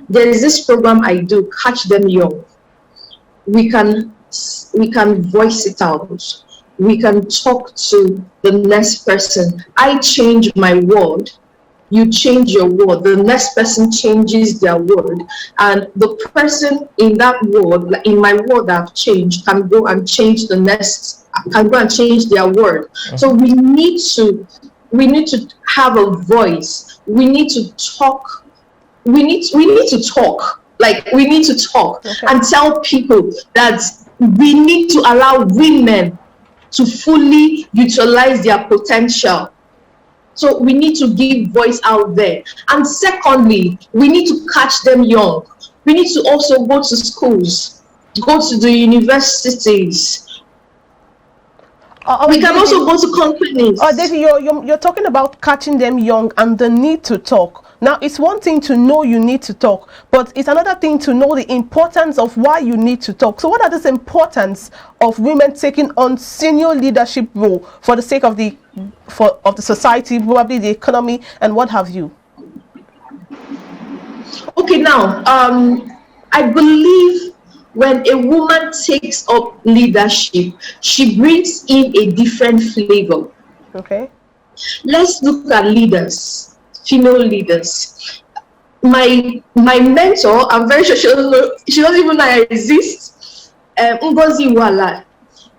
There is this program I do, Catch Them Young. We can voice it out. We can talk to the next person. I change my word, you change your word, the next person changes their word, and the person in that word, like in my word I've changed, can go and change the next, can go and change their word. So we need to have a voice. We need to talk. We need to talk. Like, we need to talk and tell people that we need to allow women to fully utilize their potential. So we need to give voice out there. And secondly, we need to catch them young. We need to also go to schools, go to the universities. We can also go to companies. Oh, Daisy, you're talking about catching them young and the need to talk. Now, it's one thing to know you need to talk, but it's another thing to know the importance of why you need to talk. So what are the importance of women taking on senior leadership role for the sake of the society, probably the economy, and what have you? Okay, now, I believe when a woman takes up leadership, she brings in a different flavor. Okay. Let's look at leaders, female leaders. My mentor, I'm very sure she doesn't even know I exist, Ngozi Wala.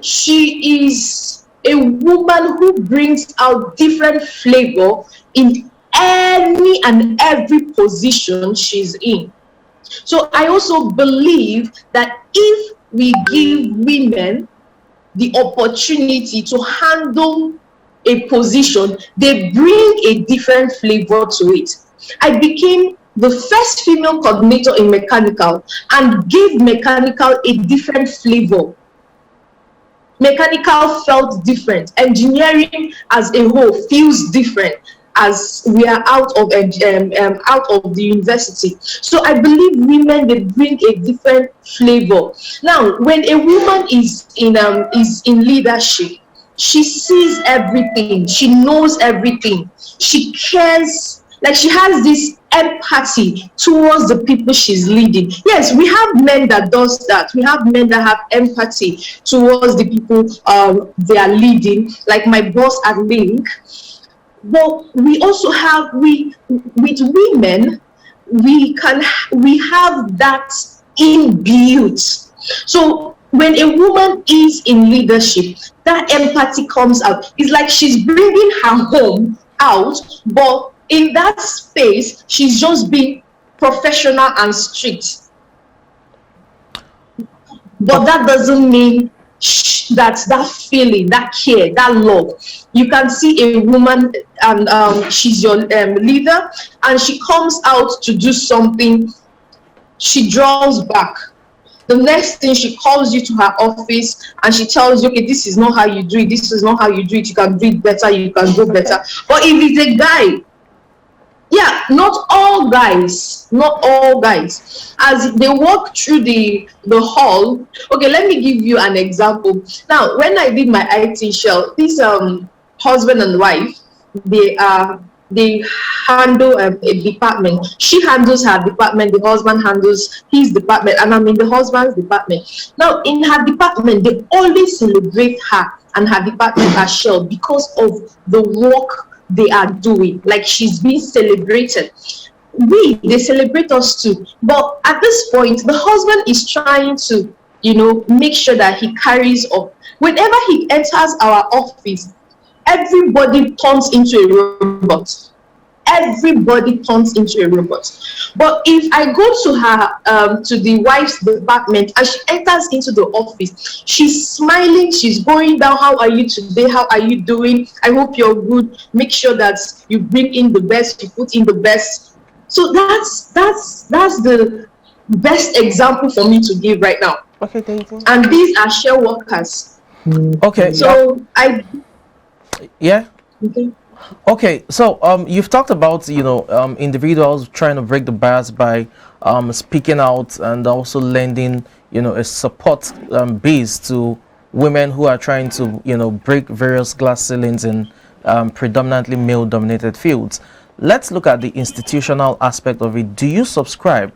She is a woman who brings out different flavor in any and every position she's in. So I also believe that if we give women the opportunity to handle a position, they bring a different flavor to it. I became the first female coordinator in mechanical and gave mechanical a different flavor. Mechanical felt different. Engineering as a whole feels different as we are out of the university. So I believe women, they bring a different flavor. Now, when a woman is in leadership, she sees everything, she knows everything, she cares, like she has this empathy towards the people she's leading. Yes, we have men that does that. We have men that have empathy towards the people they are leading, like my boss at Link. But we also have, with women, we have that inbuilt. So when a woman is in leadership, that empathy comes out. It's like she's bringing her home out, but in that space, she's just being professional and strict. But that doesn't mean that feeling, that care, that love. You can see a woman and she's your leader, and she comes out to do something, she draws back. The next thing, she calls you to her office and she tells you, okay, this is not how you do it, this is not how you do it, you can do it better, you can go better. But if it's a guy, yeah, not all guys, as they walk through the hall. Okay, let me give you an example. Now, when I did my IT shell, this husband and wife, they handle a department. She handles her department, the husband handles his department, and I'm in the husband's department. Now, in her department, they always celebrate her and her department as shell because of the work they are doing. Like, she's being celebrated. They celebrate us too. But at this point, the husband is trying to, make sure that he carries up. Whenever he enters our office, everybody turns into a robot. Everybody turns into a robot. But if I go to her, to the wife's department, and she enters into the office, she's smiling, she's going down. How are you today? How are you doing? I hope you're good. Make sure that you bring in the best, you put in the best. So that's the best example for me to give right now. Okay, thank you. And these are share workers. Okay. So yeah. Okay. Okay, so you've talked about individuals trying to break the bars by speaking out and also lending a support base to women who are trying to break various glass ceilings in predominantly male dominated fields. let's look at the institutional aspect of it. Do you subscribe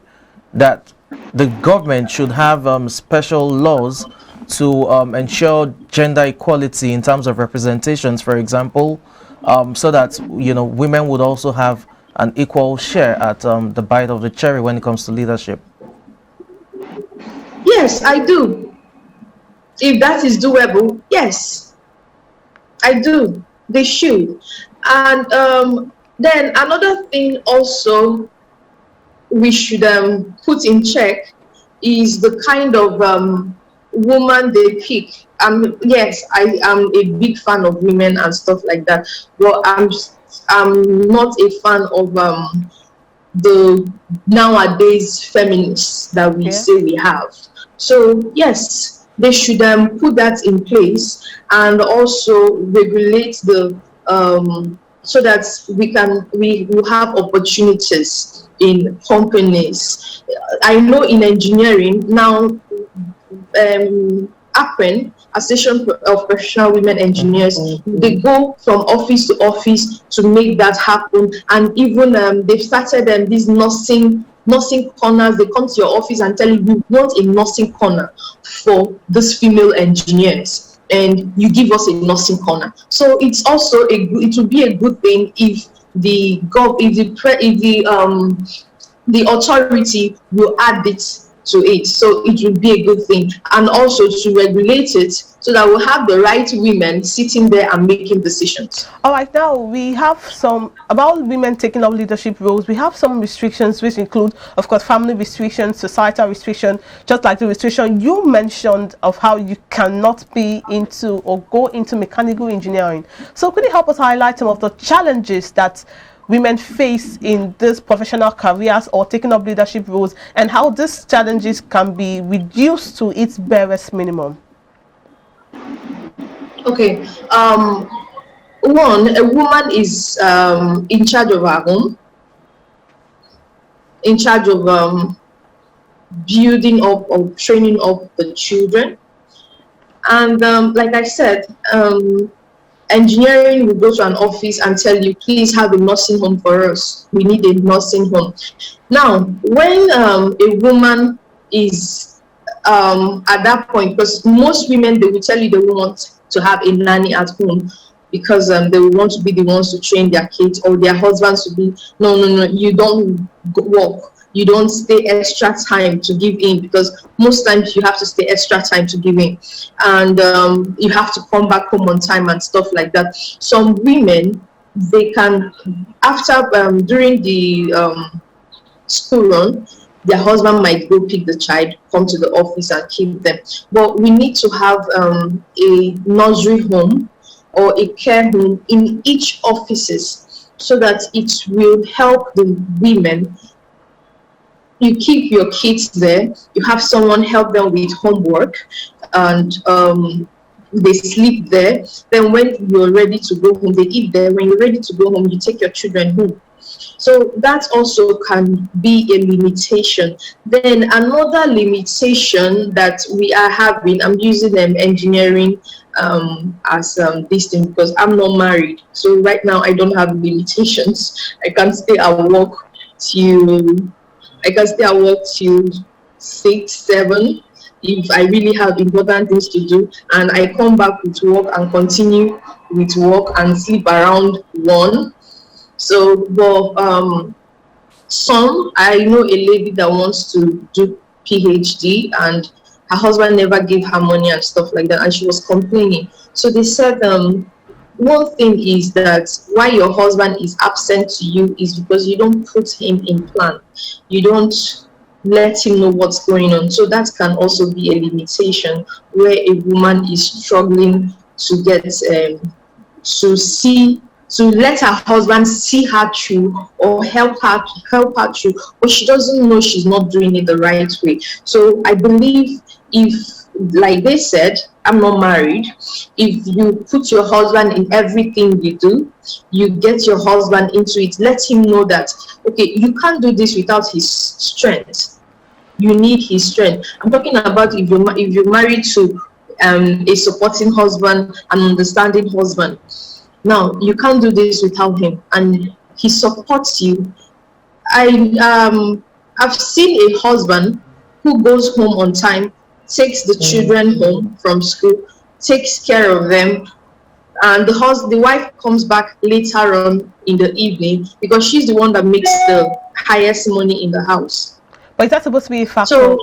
that the government should have special laws to ensure gender equality in terms of representations, for example, so that women would also have an equal share at the bite of the cherry when it comes to leadership? Yes, I do. If that is doable, yes, I do. They should. And then another thing also we should put in check is the kind of woman they pick. Yes, I am a big fan of women and stuff like that, but I'm not a fan of the nowadays feminists that we Yeah. say we have. So yes, they should put that in place and also regulate the so that we will have opportunities in companies. I know in engineering now, APREN, Association of Professional Women Engineers, they go from office to office to make that happen. And even they've started these nursing corners. They come to your office and tell you, we want a nursing corner for these female engineers, and you give us a nursing corner. So it's also it would be a good thing if the authority will add it to it. So it will be a good thing, and also to regulate it so that we'll have the right women sitting there and making decisions. All right, now we have some about women taking up leadership roles. We have some restrictions, which include, of course, family restrictions, societal restriction, just like the restriction you mentioned of how you cannot be into or go into mechanical engineering. So could you help us highlight some of the challenges that women face in these professional careers or taking up leadership roles, and how these challenges can be reduced to its barest minimum? Okay. One, a woman is in charge of her home, in charge of building up or training up the children. And like I said, engineering will go to an office and tell you, please have a nursing home for us. We need a nursing home. Now, when a woman is at that point, because most women, they will tell you they will want to have a nanny at home because they will want to be the ones to train their kids, or their husbands to be, no, you don't work. You don't stay extra time to give in, because most times you have to stay extra time to give in, and you have to come back home on time and stuff like that. Some women, they can, after during the school run, their husband might go pick the child, come to the office and keep them. But we need to have a nursery home or a care home in each offices, so that it will help the women. You keep your kids there, you have someone help them with homework, and they sleep there. Then when you're ready to go home, they eat there. When you're ready to go home, you take your children home. So that also can be a limitation. Then another limitation that we are having, I'm using engineering as this thing because I'm not married. So right now I don't have limitations. I can stay at work till 6, 7 if I really have important things to do, and I come back with work and continue with work and sleep around 1. So, but I know a lady that wants to do PhD, and her husband never gave her money and stuff like that, and she was complaining. So they said, one thing is that why your husband is absent to you is because you don't put him in plan. You don't let him know what's going on. So that can also be a limitation, where a woman is struggling to get to let her husband see her through or help her through, but she doesn't know she's not doing it the right way. So I believe, if, like they said, I'm not married, if you put your husband in everything you do, you get your husband into it, let him know that, okay, you can't do this without his strength. You need his strength. I'm talking about if you're married to a supporting husband, an understanding husband. Now, you can't do this without him, and he supports you. I've seen a husband who goes home on time, takes the children home from school, takes care of them, and the wife comes back later on in the evening because she's the one that makes the highest money in the house. But is that supposed to be a factor? So,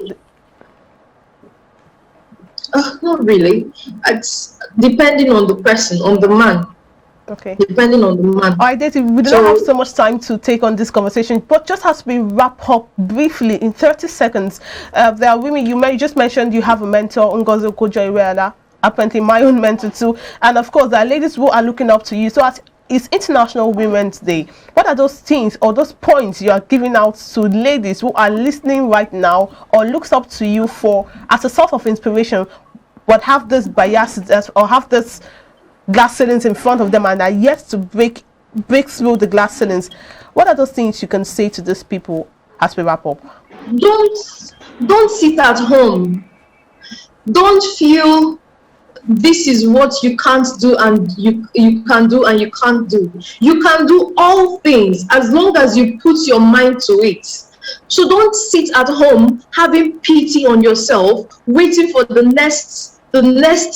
not really. It's depending on the person, on the man. Okay. Depending on the man. All right, Daisy, we do not have so much time to take on this conversation, but just as we wrap up briefly in 30 seconds, there are women, you just mentioned you have a mentor, Ngozi Okojo-Iweala, apparently my own mentor too, and of course there are ladies who are looking up to you. So it's International Women's Day. What are those things or those points you are giving out to ladies who are listening right now or looks up to you for as a source of inspiration, but have this biases or have this glass ceilings in front of them and are yet to break through the glass ceilings? What are those things you can say to these people as we wrap up? Don't sit at home. Don't feel this is what you can't do and you can do and you can't do. You can do all things as long as you put your mind to it. So don't sit at home having pity on yourself, waiting for the next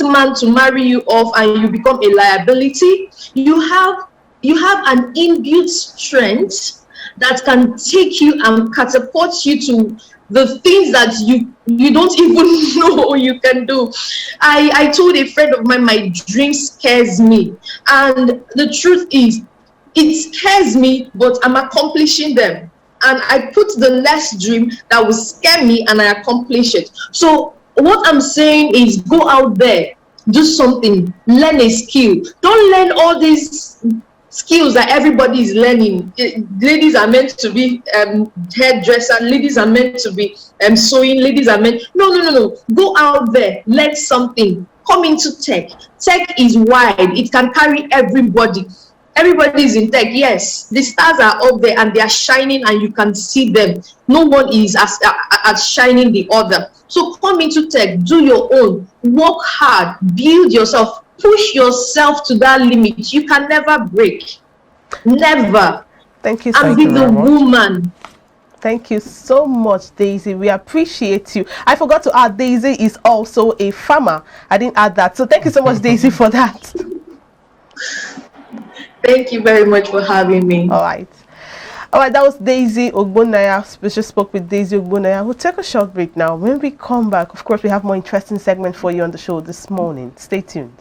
man to marry you off and you become a liability. You have an inbuilt strength that can take you and catapult you to the things that you don't even know you can do. I told a friend of mine, my dream scares me, and the truth is it scares me, but I'm accomplishing them, and I put the next dream that will scare me and I accomplish it. So what I'm saying is, go out there, do something, learn a skill. Don't learn all these skills that everybody is learning. Ladies are meant to be hairdresser, ladies are meant to be sewing, ladies are meant. No. Go out there, learn something. Come into tech. Tech is wide, it can carry everybody. Everybody is in tech, yes. The stars are up there and they are shining and you can see them. No one is as shining the other. So come into tech, do your own, work hard, build yourself, push yourself to that limit. You can never break. Never. Thank you so much. And be the woman. Thank you so much, Daisy. We appreciate you. I forgot to add, Daisy is also a farmer. I didn't add that. So thank you so much, Daisy, for that. Thank you very much for having me. All right, that was Daisy Ogbonnaya. We just spoke with Daisy Ogbonnaya. We'll take a short break now. When we come back, of course, we have more interesting segment for you on the show this morning. Stay tuned.